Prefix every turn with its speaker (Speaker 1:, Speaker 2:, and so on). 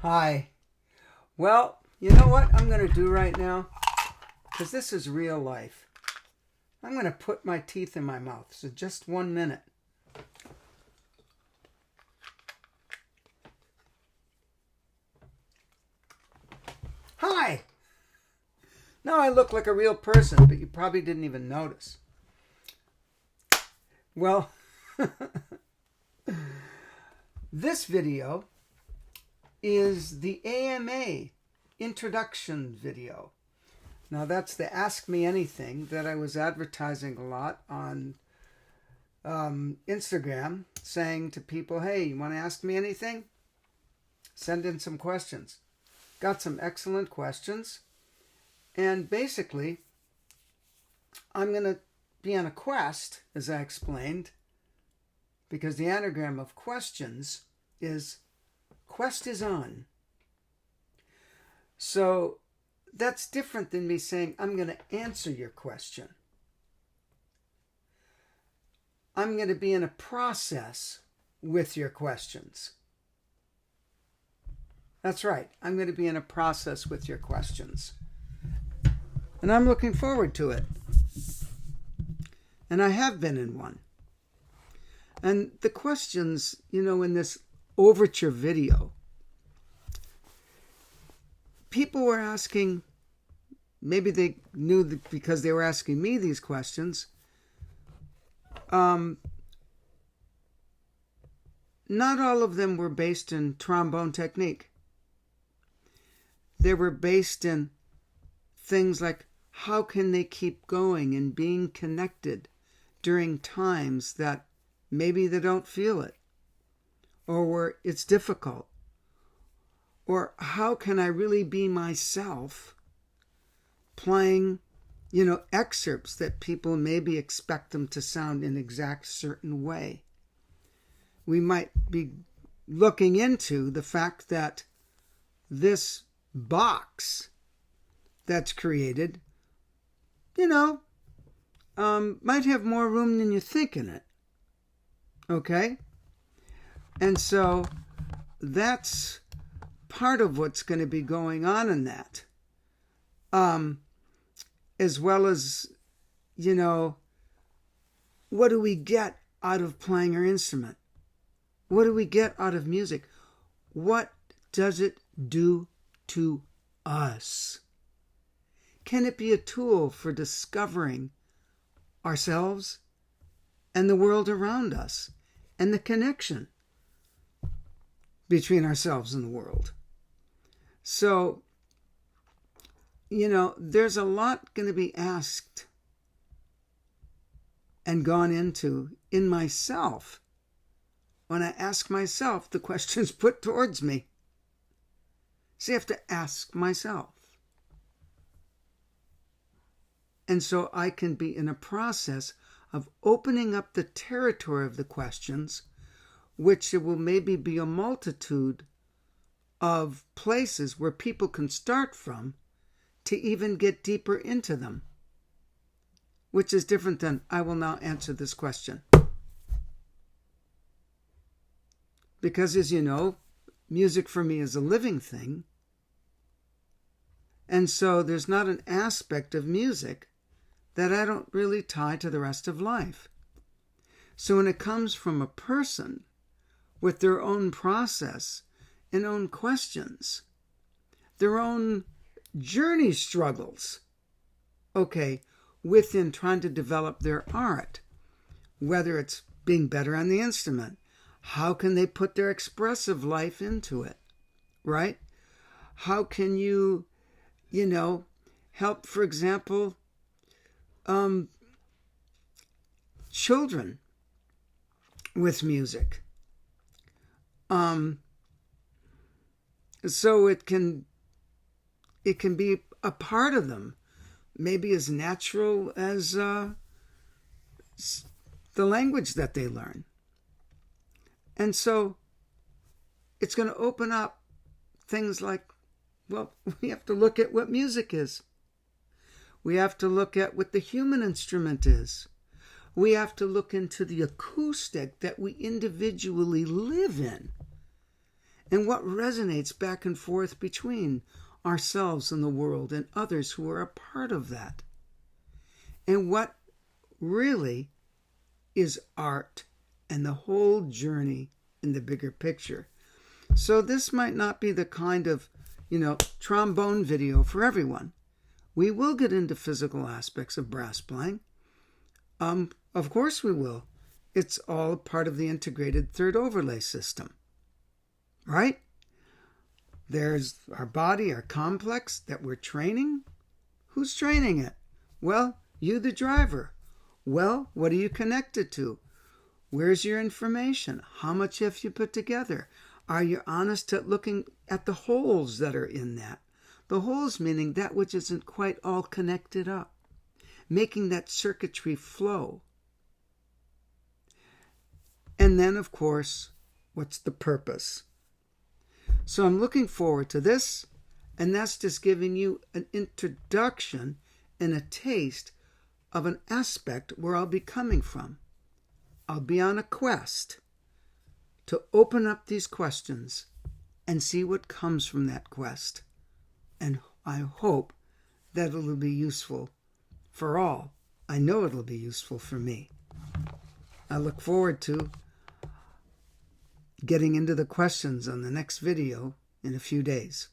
Speaker 1: Hi. Well, you know what I'm going to do right now? Because this is real life. I'm going to put my teeth in my mouth. So just 1 minute. Hi. Now I look like a real person, but you probably didn't even notice. Well, this video is the AMA introduction video. Now that's the Ask Me Anything that I was advertising a lot on Instagram, saying to people, hey, you want to ask me anything? Send in some questions. Got some excellent questions. And basically, I'm going to be on a quest, as I explained, because the anagram of questions is quest is on. So that's different than me saying I'm going to answer your question. I'm going to be in a process with your questions. That's right. I'm going to be in a process with your questions. And I'm looking forward to it. And I have been in one. And the questions, in this overture video, people were asking, maybe they knew that because they were asking me these questions, not all of them were based in trombone technique. They were based in things like how can they keep going and being connected during times that maybe they don't feel it, or where it's difficult, or how can I really be myself playing, excerpts that people maybe expect them to sound in exact certain way. We might be looking into the fact that this box that's created, might have more room than you think in it. Okay? And so that's part of what's going to be going on in that. As well as, what do we get out of playing our instrument? What do we get out of music? What does it do to us? Can it be a tool for discovering ourselves and the world around us and the connection between ourselves and the world? So, there's a lot going to be asked and gone into in myself when I ask myself the questions put towards me. So you have to ask myself. And so I can be in a process of opening up the territory of the questions, which it will maybe be a multitude of places where people can start from to even get deeper into them, which is different than I will now answer this question. Because as you know, music for me is a living thing. And so there's not an aspect of music that I don't really tie to the rest of life. So when it comes from a person with their own process and own questions, their own journey struggles, within trying to develop their art, whether it's being better on the instrument, how can they put their expressive life into it, right? How can you, help, for example, children with music. So it can be a part of them, maybe as natural as the language that they learn. And so it's going to open up things like, we have to look at what music is. We have to look at what the human instrument is. We have to look into the acoustic that we individually live in and what resonates back and forth between ourselves and the world and others who are a part of that, and what really is art and the whole journey in the bigger picture. So this might not be the kind of, trombone video for everyone. We will get into physical aspects of brass playing. Of course we will. It's all part of the integrated third overlay system, right? There's our body, our complex that we're training. Who's training it? Well, you, the driver. Well, what are you connected to? Where's your information? How much have you put together? Are you honest at looking at the holes that are in that? The holes meaning that which isn't quite all connected up, making that circuitry flow. And then, of course, what's the purpose? So I'm looking forward to this, and that's just giving you an introduction and a taste of an aspect where I'll be coming from. I'll be on a quest to open up these questions and see what comes from that quest. And I hope that it'll be useful for all. I know it'll be useful for me. I look forward to getting into the questions on the next video in a few days.